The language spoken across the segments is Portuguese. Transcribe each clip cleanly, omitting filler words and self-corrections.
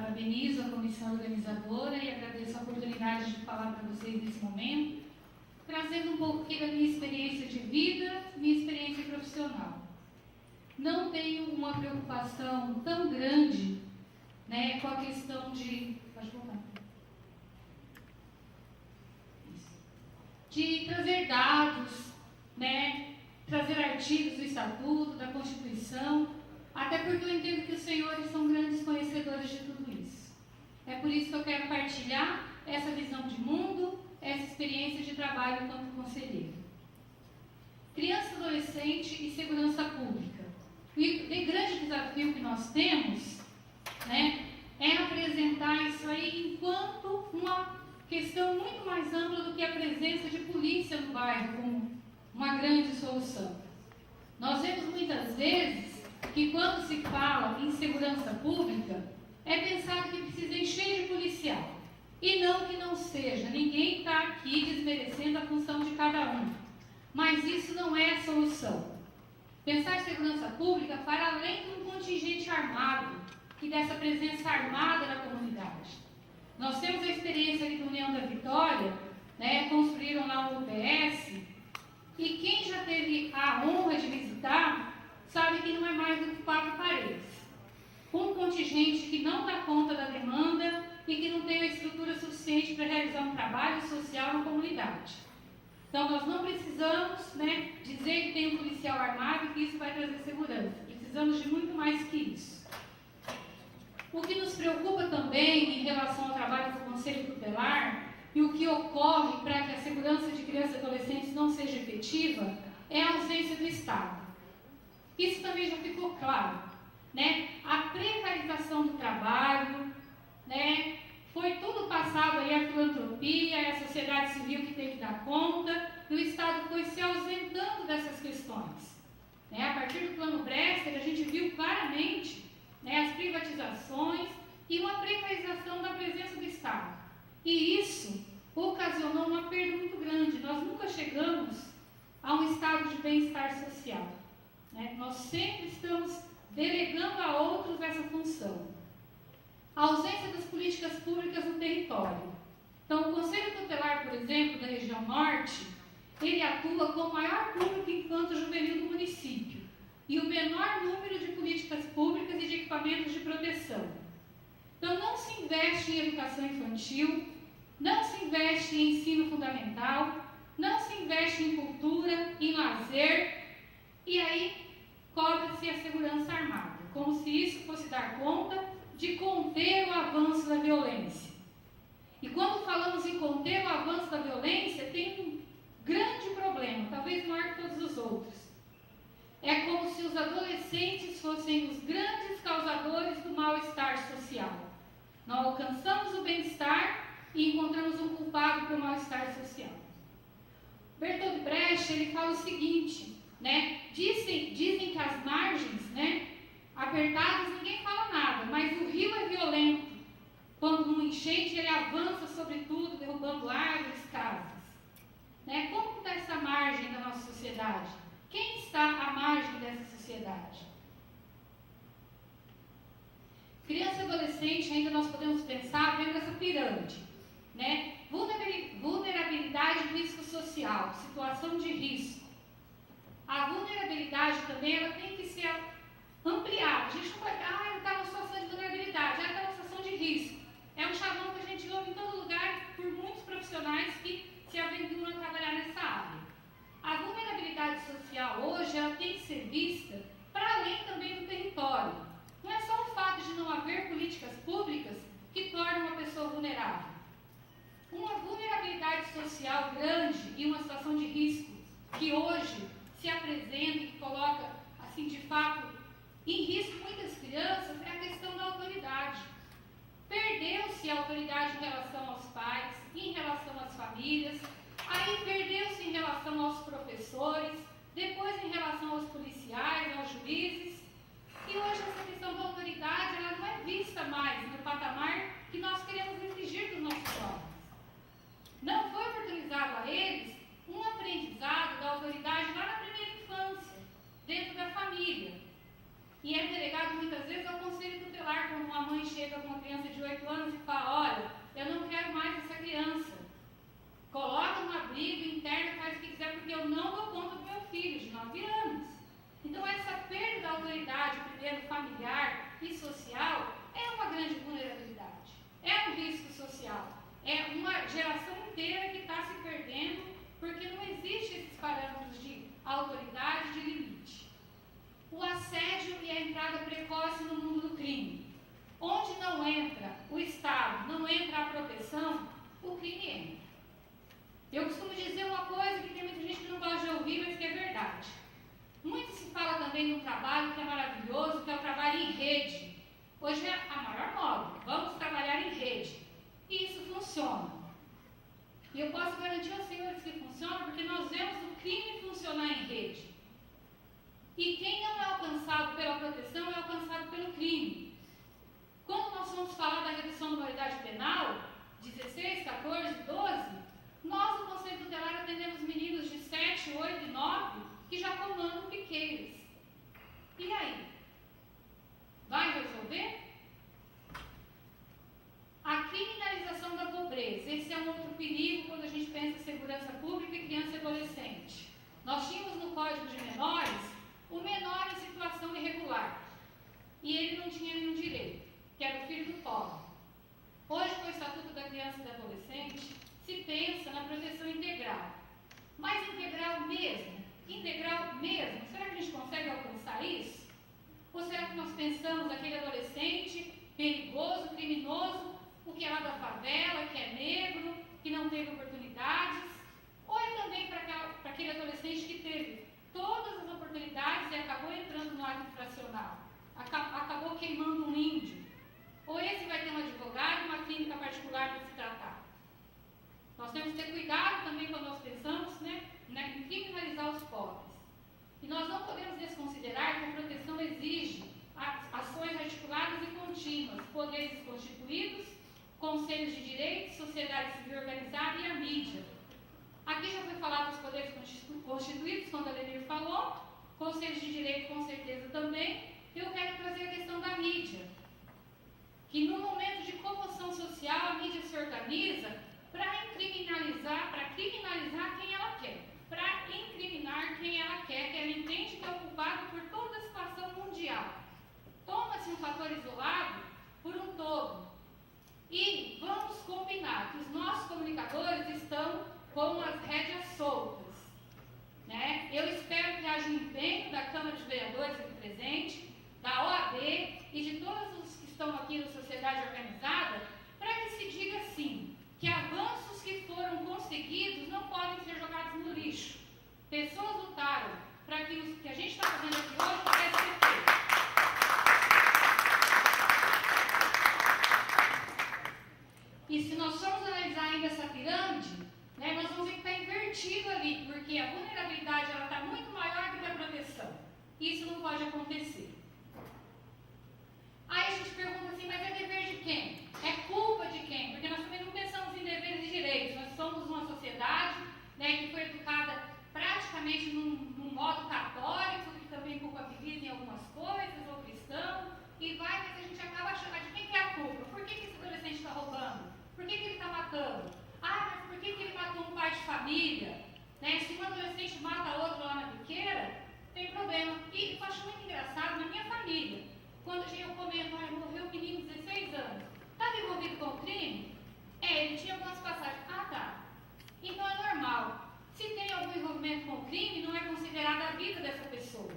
parabenizo a comissão organizadora e agradeço a oportunidade de falar para vocês nesse momento, trazendo um pouquinho da minha experiência de vida, minha experiência profissional. Não tenho uma preocupação tão grande, né, com a questão de... Pode voltar. De trazer dados, né, trazer artigos do Estatuto, da Constituição, até porque eu entendo que os senhores são grandes conhecedores de tudo isso. É por isso que eu quero partilhar essa visão de mundo, essa experiência de trabalho enquanto conselheiro. Criança, adolescente e segurança pública. O grande desafio que nós temos, né, é apresentar isso aí enquanto uma questão muito mais ampla do que a presença de polícia no bairro como uma grande solução. Nós vemos muitas vezes que quando se fala em segurança pública, é pensado que precisa encher de policial. E não que não seja, ninguém está aqui desmerecendo a função de cada um. Mas isso não é a solução. Pensar em segurança pública para além de um contingente armado, e dessa presença armada na comunidade. Nós temos a experiência ali do União da Vitória, né, construíram lá um UPS, e quem já teve a honra de visitar, sabe que não é mais do que 4 paredes. Um contingente que não dá conta da demanda e que não tem a estrutura suficiente para realizar um trabalho social na comunidade. Então, nós não precisamos, né, dizer que tem um policial armado e que isso vai trazer segurança. Precisamos de muito mais que isso. O que nos preocupa também em relação ao trabalho do Conselho Tutelar e o que ocorre para que a segurança de crianças e adolescentes não seja efetiva é a ausência do Estado. Isso também já ficou claro, né? A precarização do trabalho, né? Foi tudo passado aí à filantropia, à sociedade civil que tem que dar conta, e o Estado foi se ausentando dessas questões. Né? A partir do Plano Bresser, a gente viu claramente, né, as privatizações e uma precarização da presença do Estado. E isso ocasionou uma perda muito grande. Nós nunca chegamos a um estado de bem-estar social. Né? Nós sempre estamos delegando a outros essa função. A ausência das políticas públicas no território. Então, o Conselho Tutelar, por exemplo, da região norte, ele atua com o maior público infanto-juvenil do município e o menor número de políticas públicas e de equipamentos de proteção. Então, não se investe em educação infantil, não se investe em ensino fundamental, não se investe em cultura, em lazer, e aí cobra-se a segurança armada, como se isso fosse dar conta de conter o avanço da violência. E quando falamos em conter o avanço da violência, tem um grande problema, talvez maior que todos os outros. É como se os adolescentes fossem os grandes causadores do mal-estar social. Nós alcançamos o bem-estar e encontramos um culpado pelo mal-estar social. Bertolt Brecht, ele fala o seguinte, né? Dizem que as margens, né, apertadas, ninguém fala nada, mas o rio é violento. Quando numa enchente ele avança sobre tudo, derrubando árvores, casas. Né? Como está essa margem da nossa sociedade? Quem está à margem dessa sociedade? Criança e adolescente, ainda nós podemos pensar vendo essa pirâmide, né? Vulnerabilidade e risco social, situação de risco. A vulnerabilidade também ela tem que ser ampliada. A gente não pode, ele está numa situação de vulnerabilidade, ele está numa situação de risco. É um chavão que a gente ouve em todo lugar por muitos profissionais que se aventuram a trabalhar nessa área. A vulnerabilidade social hoje ela tem que ser vista para além também do território. Não é só o fato de não haver políticas públicas que tornam uma pessoa vulnerável. Uma vulnerabilidade social grande e uma situação de risco que hoje se apresenta e que coloca, assim, de fato, em risco muitas crianças é a questão da autoridade. Perdeu-se a autoridade em relação aos pais, em relação às famílias, aí perdeu-se em relação aos professores, depois em relação aos policiais, aos juízes, e hoje essa questão da autoridade ela não é vista mais no patamar que nós queremos exigir dos nossos jovens. Não foi oportunizado a eles um aprendizado da autoridade lá na primeira infância, dentro da família. E é delegado muitas vezes ao Conselho Tutelar, quando uma mãe chega com uma criança de 18 anos e fala, olha, eu não quero mais essa criança. Coloca um abrigo interno, faz o que quiser, porque eu não dou conta do meu filho, de 9 anos. Então, essa perda da autoridade, primeiro familiar e social, é uma grande vulnerabilidade. É um risco social. É uma geração inteira que está se perdendo, porque não existem esses parâmetros de autoridade, de limite. O assédio e a entrada precoce no mundo do crime. Onde não entra o Estado, não entra a proteção, o crime entra. Eu costumo dizer uma coisa que tem muita gente que não gosta de ouvir, mas que é verdade. Muito se fala também de um trabalho que é maravilhoso, que é o trabalho em rede. Hoje é a maior moda, vamos trabalhar em rede. E isso funciona. E eu posso garantir aos senhores que funciona, porque nós vemos o crime funcionar em rede. E quem não é alcançado pela proteção é alcançado pelo crime. Quando nós vamos falar da redução da maioridade penal, 16, 14, 12, nós no Conselho Tutelar atendemos meninos de 7, 8 e 9 que já comandam piqueiros. E aí? Vai resolver? A criminalização da pobreza. Esse é um outro perigo quando a gente pensa em segurança pública e criança e adolescente. Nós tínhamos no Código de Menores o menor em situação irregular. E ele não tinha nenhum direito, que era o filho do pobre. Hoje, com o Estatuto da Criança e do Adolescente, se pensa na proteção integral. Mas integral mesmo? Integral mesmo? Será que a gente consegue alcançar isso? Ou será que nós pensamos naquele adolescente perigoso, criminoso, o que é lá da favela, que é negro, que não teve oportunidades? Ou é também para aquele adolescente que teve todas as oportunidades e acabou entrando no ato infracional? Acabou queimando um índio? Ou esse vai ter um advogado e uma clínica particular para se tratar? Nós temos que ter cuidado também quando nós pensamos em criminalizar os pobres. E nós não podemos desconsiderar que a proteção exige ações articuladas e contínuas, poderes constituídos, conselhos de direitos, sociedade civil organizada e a mídia. Aqui já foi falado dos poderes constituídos, quando a Lenir falou, conselhos de direito com certeza também. Eu quero trazer a questão da mídia, que no momento de comoção social a mídia se organiza para criminalizar quem ela quer, para incriminar quem ela quer, que ela entende que é o culpado por toda a situação mundial. Toma-se um fator isolado por um todo. E vamos combinar que os nossos comunicadores estão com as rédeas soltas. Eu espero que haja um empenho da Câmara de Vereadores aqui presente, da OAB e de todos os que estão aqui na sociedade organizada, para que se diga assim, que avanços que foram conseguidos não podem ser jogados no lixo. Pessoas lutaram para que o que a gente está fazendo aqui hoje pudesse ser feito. E se nós formos analisar ainda essa pirâmide, nós vamos ver que está invertido ali, porque a vulnerabilidade está muito maior do que a proteção. Isso não pode acontecer. Aí a gente pergunta assim, mas é dever de quem? É culpa de quem? Porque nós também não pensamos em deveres e direitos. Nós somos uma sociedade que foi educada praticamente num modo católico, que também culpabiliza em algumas coisas, ou cristão, e vai, mas a gente acaba achando, de quem que é a culpa? Por que esse adolescente está roubando? Por que ele está matando? Mas por que ele matou um pai de família? Se um adolescente mata outro lá na biqueira, tem problema. E eu acho muito engraçado, na minha família, quando eu comento, morreu um menino de 16 anos, estava envolvido com o crime? Ele tinha algumas passagens. Tá. Então é normal. Se tem algum envolvimento com o crime, não é considerada a vida dessa pessoa.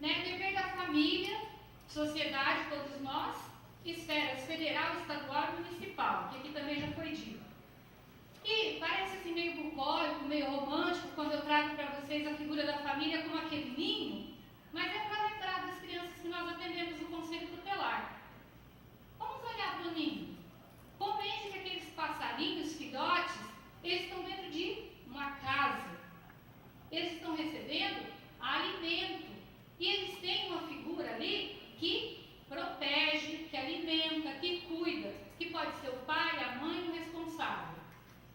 Dever da família, sociedade, todos nós, esferas federal, estadual e municipal, que aqui também já foi dito. E parece assim meio bucólico, meio romântico, quando eu trago para vocês a figura da família como aquele ninho, mas é para lembrar das crianças que nós atendemos no Conselho Tutelar. Vamos olhar para o ninho. Compreende que aqueles passarinhos, filhotes, eles estão dentro de uma casa. Eles estão recebendo alimento. E eles têm uma figura ali que protege, que alimenta, que cuida, que pode ser o pai, a mãe, o responsável.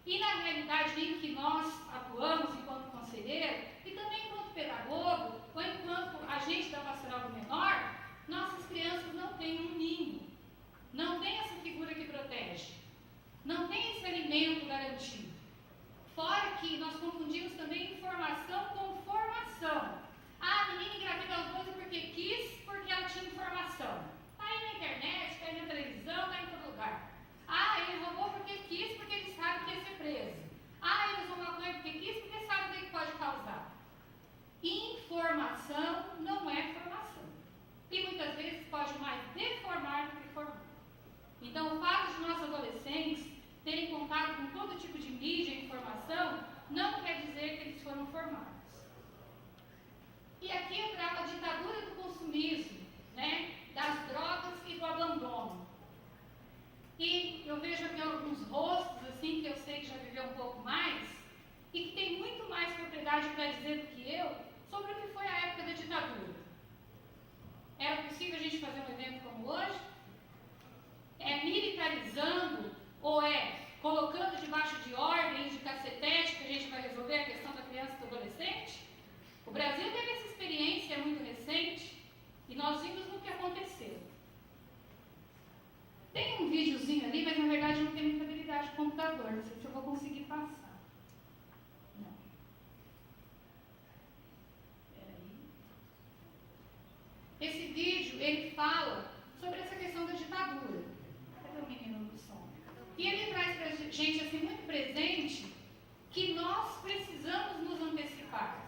E na realidade em que nós atuamos enquanto conselheiro, e também enquanto pedagogo, ou enquanto agente da pastoral do menor, nossas crianças não têm um ninho. Não tem essa figura que contato com todo tipo de mídia e informação, não quer dizer que eles foram formados. E aqui eu trago a ditadura do consumismo, né, das drogas e do abandono. E eu vejo aqui alguns rostos, assim, que eu sei que já viveu um pouco mais, e que tem muito mais propriedade para dizer do que eu sobre o que foi a época da ditadura. Era possível a gente fazer um evento como hoje? É militarizando ou é colocando debaixo de ordem, de cacetete, que a gente vai resolver a questão da criança e do adolescente? O Brasil teve essa experiência muito recente e nós vimos no que aconteceu. Tem um videozinho ali, mas na verdade não tem muita habilidade de computador, não sei se eu vou conseguir passar. Não. Peraí. Esse vídeo, ele fala sobre essa questão da ditadura. Cadê o menino do som? E ele traz para a gente, assim, muito presente, que nós precisamos nos antecipar.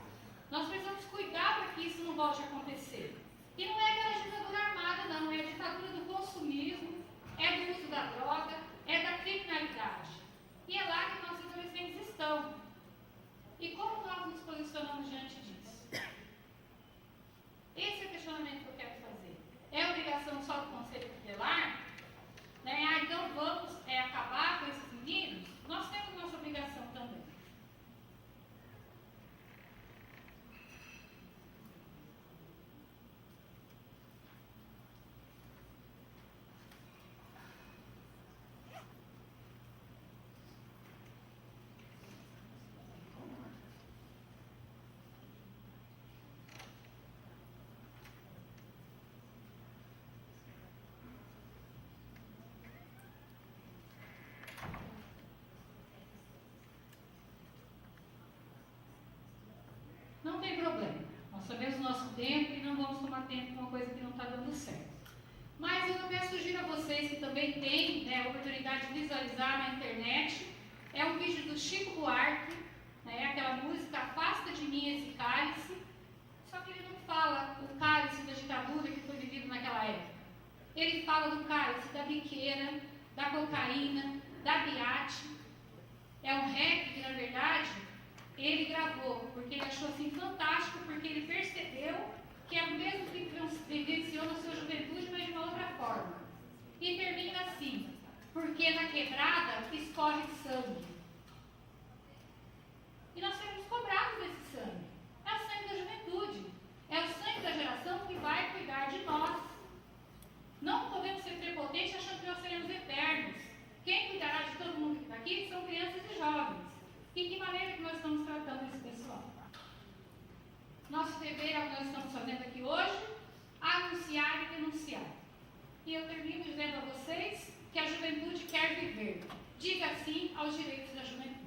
Nós precisamos cuidar para que isso não volte a acontecer. E não é aquela ditadura armada, não. É a ditadura do consumismo, é do uso da droga, é da criminalidade. E é lá que nossos adolescentes estão. E como nós nos posicionamos diante disso? Esse é o questionamento que eu quero fazer. É obrigação só do Conselho Tutelar? Né? Então vamos acabar com esses meninos? Nós temos nossa obrigação também. Não tem problema. Nós sabemos o nosso tempo e não vamos tomar tempo com uma coisa que não está dando certo. Mas eu também sugiro a vocês que também têm, né, a oportunidade de visualizar na internet. É um vídeo do Chico Buarque, né, aquela música Afasta de mim esse cálice. Só que ele não fala o cálice da ditadura que foi vivido naquela época. Ele fala do cálice da biqueira, da cocaína, da biate. É um rap que, na verdade, ele gravou, porque ele achou assim fantástico, porque ele percebeu que é o mesmo que vivenciou na sua juventude, mas de uma outra forma. E termina assim: porque na quebrada escorre sangue. E nós seremos cobrados desse sangue. É o sangue da juventude. É o sangue da geração que vai cuidar de nós. Não podemos ser prepotentes achando que nós seremos eternos. Quem cuidará de todo mundo que está aqui são crianças e jovens. E que maneira que nós estamos tratando esse pessoal? Nosso dever é o que nós estamos fazendo aqui hoje: anunciar e denunciar. E eu termino dizendo a vocês que a juventude quer viver. Diga sim aos direitos da juventude.